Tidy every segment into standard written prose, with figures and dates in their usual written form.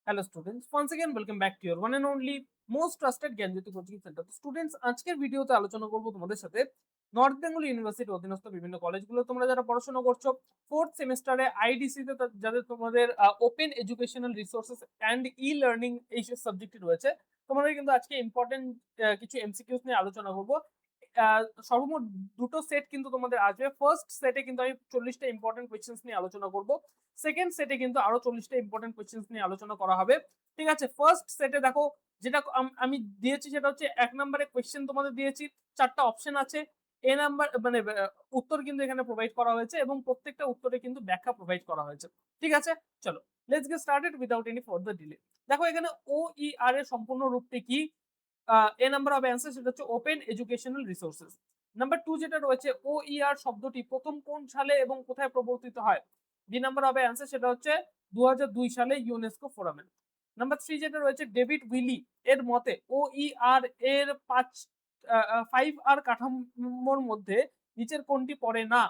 Hello students, once again welcome back to your one and only most trusted Gyanjyoti coaching centre. Students, আজকের ভিডিওতে আলোচনা করব তোমাদের সাথে নর্থ বেঙ্গল ইউনিভার্সিটির অধীনস্থ বিভিন্ন কলেজগুলো তোমরা যারা পড়াশোনা করছো ফোর্থ সেমিস্টারে আইডিসি তে, যাদের তোমাদের open educational resources and e learning এই সাবজেক্টটি রয়েছে, তোমাদের কিন্তু আজকে ইম্পর্টেন্ট কিছু এমসিকিউস নিয়ে আলোচনা করব। সর্বমোট দুটো সেট কিন্তু তোমাদের আসবে। ফার্স্ট সেটে কিন্তু আমি 40টা ইম্পর্টেন্ট কোয়েশ্চেন্স নিয়ে আলোচনা করব। সেকেন্ড সেটে কিন্তু আরো 40টা ইম্পর্টেন্ট কোয়েশ্চেন্স নিয়ে আলোচনা করা হবে। ঠিক আছে, ফার্স্ট সেটে দেখো যেটা আমি দিয়েছি সেটা হচ্ছে 1 নম্বরে কোয়েশ্চেন তোমাদের দিয়েছি, 4টা অপশন আছে। এ নাম্বার মানে উত্তর কিন্তু এখানে প্রোভাইড করা হয়েছে এবং প্রত্যেকটা উত্তরে কিন্তু ব্যাখ্যা প্রোভাইড করা হয়েছে। ঠিক আছে, চলো let's get started without any further delay. দেখো এখানে ও ই আর এর সম্পূর্ণ রূপটি কি? এ নাম্বার অফ অ্যান্সার সেটা হচ্ছে ওপেন এডুকেশনাল রিসোর্সেস। নাম্বার 2 যেটা রয়েছে ও ই আর শব্দটি প্রথম কোন সালে এবং কোথায় প্রবর্তিত হয়? বি নাম্বার হবে অ্যান্সার সেটা হচ্ছে 2002 সালে ইউনেস্কো ফোরামে। নাম্বার 3 যেটা রয়েছে ডেভিড উইলি এর মতে ও ই আর এর 5 আর কাঠামোর মধ্যে নিচের কোনটি পড়ে না?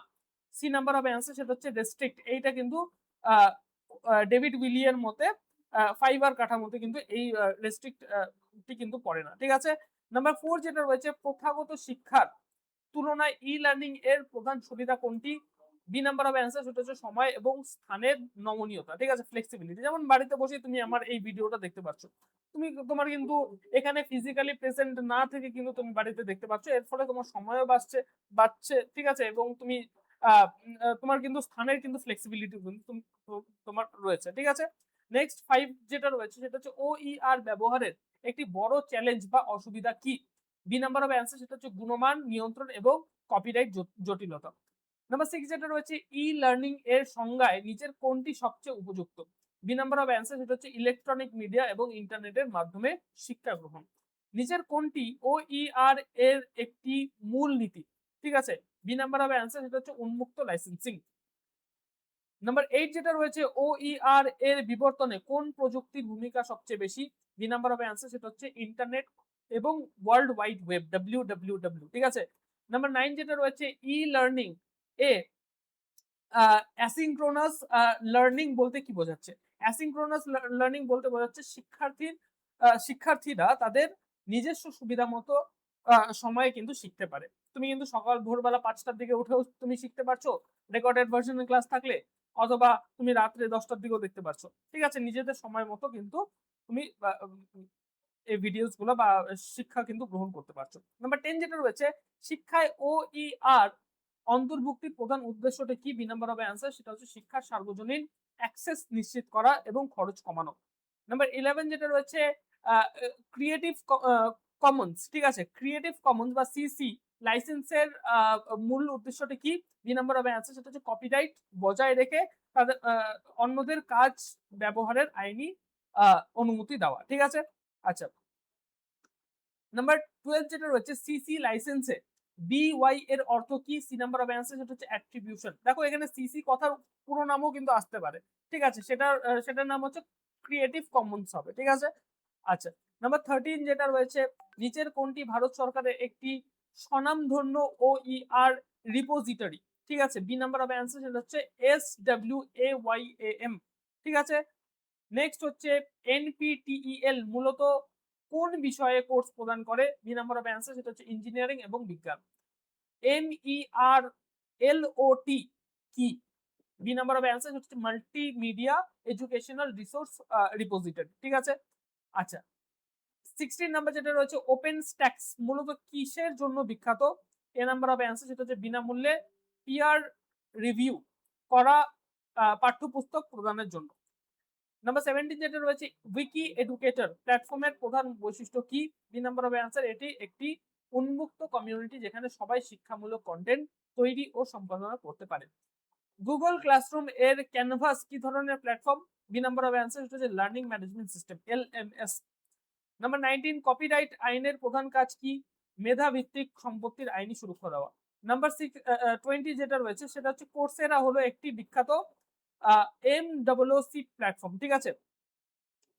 সি নাম্বার হবে অ্যান্সার সেটা হচ্ছে রেস্ট্রিক্ট। এইটা কিন্তু ডেভিড উইলি এর মতে 5 আর কাঠামোতে কিন্তু এই রেস্ট্রিক্ট কিন্তু পড়ে না। ঠিক আছে, নাম্বার 4 যেটা রয়েছে প্রথাগত শিক্ষার তুলনায় ই লার্নিং এর প্রধান সুবিধা কোনটি? বি নাম্বার হবে অ্যান্সার সেটা হচ্ছে সময় এবং স্থানের নমনীয়তা। ঠিক আছে, ফ্লেক্সিবিলিটি। যেমন বাড়িতে বসে তুমি আমার এই ভিডিওটা দেখতে পাচ্ছ, তুমি তোমার কিন্তু এখানে ফিজিক্যালি প্রেজেন্ট না থেকে কিন্তু তুমি বাড়িতে দেখতে পাচ্ছ, এর ফলে তোমার সময়ও বাড়ছে। ঠিক আছে, এবং তুমি তোমার কিন্তু স্থানের কিন্তু ফ্লেক্সিবিলিটি কিন্তু তোমার রয়েছে। ঠিক আছে, নেক্সট 5 যেটা রয়েছে সেটা হচ্ছে ও ই আর ব্যবহারের একটি বড় চ্যালেঞ্জ বা অসুবিধা কি? বি নাম্বার হবে অ্যান্সার সেটা হচ্ছে গুণমান নিয়ন্ত্রণ এবং কপিরাইট জটিলতা। নাম্বার 6 যেটা রয়েছে ই লার্নিং এর সংজ্ঞায় নিচের কোনটি সবচেয়ে উপযুক্ত? বি নাম্বার হবে অ্যান্সার সেটা হচ্ছে ইলেকট্রনিক মিডিয়া এবং ইন্টারনেটের মাধ্যমে শিক্ষা গ্রহণ। নিচের কোনটি ও ই আর এর একটি মূল নীতি? ঠিক আছে, বি নাম্বার হবে অ্যান্সার সেটা হচ্ছে উন্মুক্ত লাইসেন্সিং। নাম্বার 8 যেটা রয়েছে ও ই আর এর বিবর্তনে কোন প্রযুক্তির ভূমিকা সবচেয়ে বেশি? বি নাম্বার হবে অ্যান্সার সেটা হচ্ছে ইন্টারনেট এবং ওয়ার্ল্ড ওয়াইড ওয়েব, WWW। ঠিক আছে, নাম্বার 9 যেটা রয়েছে ই লার্নিং এ অ্যাসিনক্রোনাস লার্নিং বলতে কি বোঝাচ্ছে? অ্যাসিনক্রোনাস লার্নিং বলতে বোঝাচ্ছে শিক্ষার্থীরা তাদের নিজস্ব সুবিধা মতো সময়ে কিন্তু শিখতে পারে। তুমি কিন্তু সকাল ভোরবেলা 5টার দিকে উঠেও তুমি শিখতে পারছো রেকর্ডেড ভার্সনের ক্লাস থাকলে, অথবা তুমি রাত্রে 10টার দিকেও দেখতে পারছো। ঠিক আছে, নিজেদের সময় মতো কিন্তু তুমি এই ভিডিওস গুলো বা শিক্ষা কিন্তু গ্রহণ করতে পারছো। নাম্বার 10 যেটা রয়েছে শিক্ষায় ও ই আর অন্তর্ভুক্তির প্রধান উদ্দেশ্যটা কি? বি নাম্বার হবে অ্যান্সার সেটা হচ্ছে শিক্ষার সার্বজনীন অ্যাক্সেস নিশ্চিত করা এবং খরচ কমানো। নাম্বার 11 যেটা রয়েছে ক্রিয়েটিভ কমন্স। ঠিক আছে, ক্রিয়েটিভ কমন্স বা সিসি লাইসেন্সের মূল উদ্দেশ্যটা কি? বি নাম্বার হবে অ্যান্সার সেটা হচ্ছে কপিরাইট বজায় রেখে তাদের অন্যদের কাজ ব্যবহারের আইনি অনুমতি দেওয়া। ঠিক আছে, আচ্ছা নাম্বার 12 যেটা রয়েছে সিসি লাইসেন্সে বিওয়াই এর অর্থ কি? সি নাম্বার অফ অ্যান্সার সেটা হচ্ছে অ্যাট্রিবিউশন। দেখো এখানে সিসি কথার পুরো নামও কিন্তু আসতে পারে। ঠিক আছে, সেটার নাম হচ্ছে ক্রিয়েটিভ কমন্স হবে। ঠিক আছে, আচ্ছা নাম্বার 13 যেটা রয়েছে নিচের কোনটি ভারত সরকারের একটি স্বনামধন্য ও ই আর রিপোজিটরি? ঠিক আছে, বি নাম্বার অফ অ্যান্সার সেটা হচ্ছে SWAYAM। ঠিক আছে, নেক্সট হচ্ছে NPTEL মূলত কোন বিষয়ে কোর্স প্রদান করে? বি নাম্বার অফ অ্যান্সার সেটা হচ্ছে ইঞ্জিনিয়ারিং এবং বিজ্ঞান। MERLOT কি? বি নাম্বার অফ অ্যান্সার হচ্ছে মাল্টিমিডিয়া এডুকেশনাল রিসোর্স রিপোজিটরি। ঠিক আছে, আচ্ছা 16 নাম্বার যেটা রয়েছে ওপেন স্ট্যাক্স মূলত কিসের জন্য বিখ্যাত? এ নাম্বার অফ অ্যান্সার সেটা হচ্ছে বিনামূল্যে পিয়ার রিভিউ করা পাঠ্যপুস্তক প্রদানের জন্য। নাম্বার 17 যেটা রয়েছে উইকি এডুকেটর প্ল্যাটফর্মের প্রধান বৈশিষ্ট্য কি? বি নাম্বার হবে অ্যান্সার এটি একটি উন্মুক্ত কমিউনিটি যেখানে সবাই শিক্ষামূলক কন্টেন্ট তৈরি ও সম্পাদনা করতে পারে। গুগল ক্লাসরুম এর ক্যানভাস কি ধরনের প্ল্যাটফর্ম? বি নাম্বার হবে অ্যান্সার সেটা হচ্ছে learning management system, LMS। Number 19 copyright আইনের প্রধান কাজ কি? মেধা ভিত্তিক সম্পত্তির আইনি সুরক্ষা দেওয়া। নাম্বার 20 যেটা রয়েছে সেটা হচ্ছে কোর্সেরা হলো একটি বিখ্যাত MWC প্ল্যাটফর্ম। ঠিক আছে,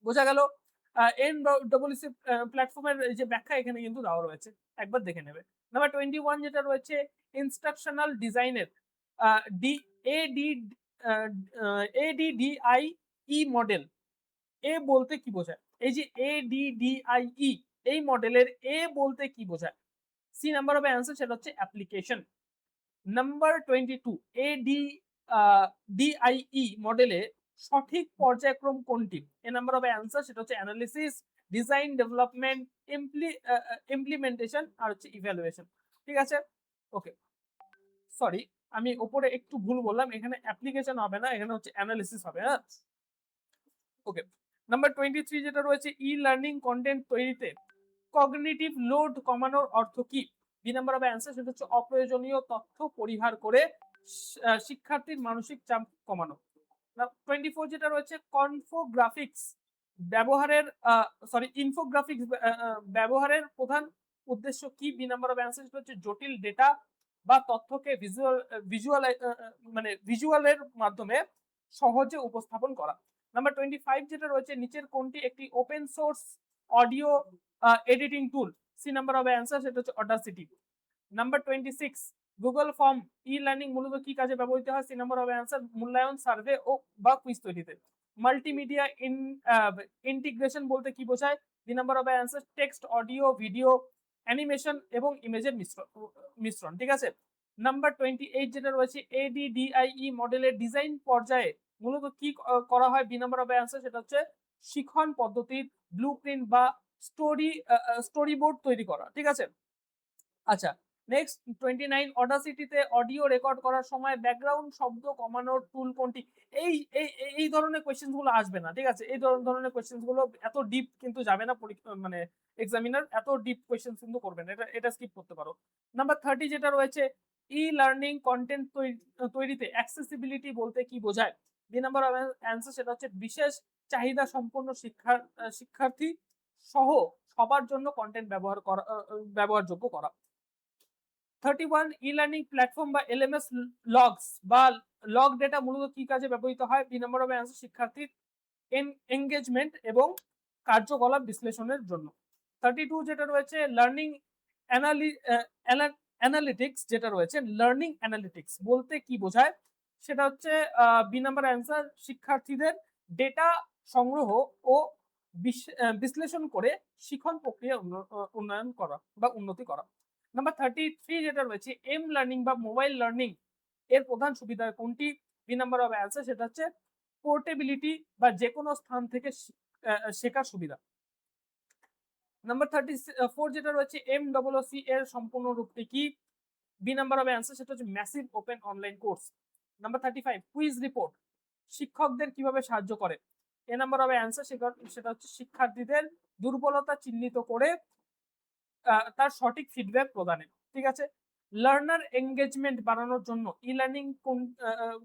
বোঝা গেল। MWC প্ল্যাটফর্মের যে ব্যাখ্যা এখানে কিন্তু দেওয়া রয়েছে, একবার দেখে নেবে। নাম্বার 21 যেটা রয়েছে ইনস্ট্রাকশনাল ডিজাইনের ডি এডি এডিডিআই ই মডেল এ বলতে কি বোঝায়? এই যে ADDIE এই মডেলের এ বলতে কি বোঝায়? সি নাম্বার হবে অ্যান্সার, সেটা হচ্ছে অ্যাপ্লিকেশন। নাম্বার 22 DIE মডেলে সঠিক পর্যায়ক্রম কোনটি? এ নাম্বার হবে অ্যান্সার, সেটা হচ্ছে অ্যানালিসিস, ডিজাইন, ডেভেলপমেন্ট, ইমপ্লিমেন্টেশন আর হচ্ছে ইভ্যালুয়েশন। ঠিক আছে, ওকে, সরি আমি উপরে একটু ভুল বললাম, এখানে অ্যাপ্লিকেশন হবে না, এখানে হচ্ছে অ্যানালিসিস হবে। হ্যাঁ, ওকে। নাম্বার 23 যেটা রয়েছে ই লার্নিং কন্টেন্ট তৈরিতে কগনিটিভ লোড কমানোর অর্থ কি? বি নাম্বার হবে অ্যান্সার, সেটা হচ্ছে অপ্রয়োজনীয় তথ্য পরিহার করে শিক্ষার্থীর মানসিক চাপ কমানো। 24 যেটা রয়েছে কনফোগ্রাফিক্স ব্যবহারের ইনফোগ্রাফিক্স ব্যবহারের প্রধান উদ্দেশ্য কি? বি নাম্বার অফ অ্যান্সার, সেটা হচ্ছে জটিল ডেটা বা তথ্যকে ভিজুয়ালের মাধ্যমে সহজে উপস্থাপন করা। নাম্বার 25 যেটা রয়েছে নিচের কোনটি একটি open source audio editing tool? C number হবে অ্যান্সার, সেটা হচ্ছে Audacity. Number 26 Google form e learning মূলত কি কাজে ব্যবহৃত হয়? সি নাম্বার হবে অ্যান্সার, মূল্যায়ন, সার্ভে ও বা কুইজ তৈরিতে। মাল্টিমিডিয়া ইন্টিগ্রেশন বলতে কি বোঝায়? বি নাম্বার হবে answer, text, audio, video, animation এবং ইমেজের মিশ্রণ। ঠিক আছে, নাম্বার 28 যেটা রয়েছে ADDIE মডেলের ডিজাইন পর্যায়ে মূলত কি করা হয়? বি নাম্বার হবে অ্যান্সার, সেটা হচ্ছে শিখন পদ্ধতির ব্লুপ্রিন্ট বা স্টোরি বোর্ড তৈরি করা। ঠিক আছে, আচ্ছা নেক্সট 29 অডাসিটিতে অডিও রেকর্ড করার সময় ব্যাকগ্রাউন্ড শব্দ কমানোর টুল কোনটি? এই এই এই ধরনের কোয়েশ্চেন গুলো আসবে না। ঠিক আছে, এই ধরনের কোয়েশ্চেন গুলো এত ডিপ কিন্তু যাবে না, মানে এক্সামিনার এত ডিপ কোয়েশ্চেন কিন্তু করবে না, এটা স্কিপ করতে পারো। নাম্বার 30 যেটা রয়েছে ই লার্নিং কন্টেন্ট তৈরিতে অ্যাক্সেসিবিলিটি বলতে কি বোঝায়? দুই নাম্বার অ্যান্সার, সেটা হচ্ছে বিশেষ চাহিদা সম্পন্ন শিক্ষার্থী সহ সবার জন্য কন্টেন্ট ব্যবহারযোগ্য করা। 31 ই লার্নিং প্ল্যাটফর্ম বা LMS লগস বা লগ ডেটা মূলত কি কাজে ব্যবহৃত হয়? বি নম্বর হবে অ্যান্সার, শিক্ষার্থীর এনগেজমেন্ট এবং কার্যকলাপ বিশ্লেষণের জন্য। 32 যেটা রয়েছে লার্নিং অ্যানালিটিক্স যেটা রয়েছে লার্নিং অ্যানালিটিক্স বলতে কি বোঝায়? সেটা হচ্ছে বি নাম্বার অ্যান্সার, শিক্ষার্থীদের ডেটা সংগ্রহ ও বিশ্লেষণ করে শিখন প্রক্রিয়া উন্নয়ন করা বা উন্নতি করা। নাম্বার 33 যেটা রয়েছে এম লার্নিং বা মোবাইল লার্নিং এর প্রধান সুবিধা কোনটি? বি নাম্বার অফ অ্যান্সার, সেটা হচ্ছে পোর্টেবিলিটি বা যে কোনো স্থান থেকে শেখার সুবিধা। নাম্বার 34 যেটা রয়েছে MCC এর সম্পূর্ণ রূপটি কি? বি নাম্বার অফ অ্যান্সার, সেটা হচ্ছে massive open online course. Number 35 quiz report শিক্ষকদের কিভাবে সাহায্য করে? এ নাম্বার অফ অ্যান্সার, সেটা হচ্ছে শিক্ষার্থীদের দুর্বলতা চিহ্নিত করে তার সঠিক ফিডব্যাক প্রদানে। ঠিক আছে, লার্নার এঙ্গেজমেন্ট বাড়ানোর জন্য ই লার্নিং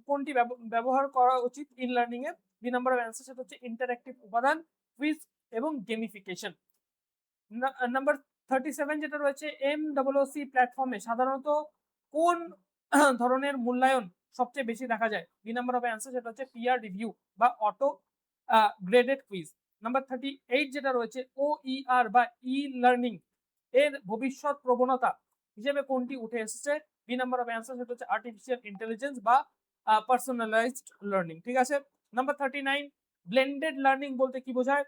কোনটি ব্যবহার করা উচিত? ই লার্নিং এর বি নাম্বার অফ অ্যান্সার, সেটা হচ্ছে ইন্টারঅ্যাক্টিভ উপাদান, কুইজ এবং গেমিফিকেশন। নাম্বার 37 যেটা রয়েছে MCC প্ল্যাটফর্মে সাধারণত কোন ধরনের মূল্যায়ন সবচেয়ে বেশি দেখা যায়? বি নাম্বার অফ অ্যান্সার, সেটা হচ্ছে পিয়ার রিভিউ বা অটো গ্রেডেড কুইজ। নাম্বার 38 যেটা রয়েছে OER বা ই লার্নিং এর ভবিষ্যৎ প্রবণতা হিসেবে কোনটি উঠে এসেছে? বি নাম্বার অফ অ্যান্সার, সেটা হচ্ছে আর্টিফিশিয়াল ইন্টেলিজেন্স বা পার্সোনালাইজড লার্নিং। ঠিক আছে, নাম্বার 39 ব্লেন্ডেড লার্নিং বলতে কি বোঝায়?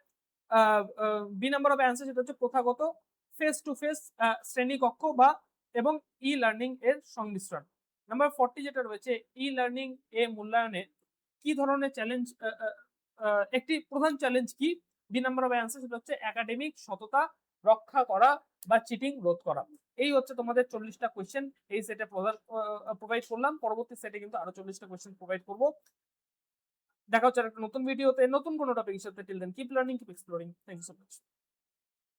বি নাম্বার অফ অ্যান্সার, সেটা হচ্ছে প্রথাগত ফেস টু ফেস শ্রেণীকক্ষ বা এবং ই লার্নিং এর সংমিশ্রণ। নাম্বার 40 যেটা রয়েছে ই লার্নিং এ মূল্যায়নে কি ধরনের চ্যালেঞ্জ একটি প্রধান চ্যালেঞ্জ কি? বি নাম্বার অফ অ্যান্সার, সেটা হচ্ছে একাডেমিক সততা রক্ষা করা বা চিটিং রোধ করা। এই হচ্ছে তোমাদের 40টা কোয়েশ্চেন এই সেটে প্রোভাইড করলাম। পরবর্তী সেটে কিন্তু আরো 40টা কোয়েশ্চেন প্রোভাইড করবো। দেখা হচ্ছে একটা নতুন ভিডিওতে নতুন কোনো টপিকের সাথে। Till then keep learning, keep exploring. Thank you so much.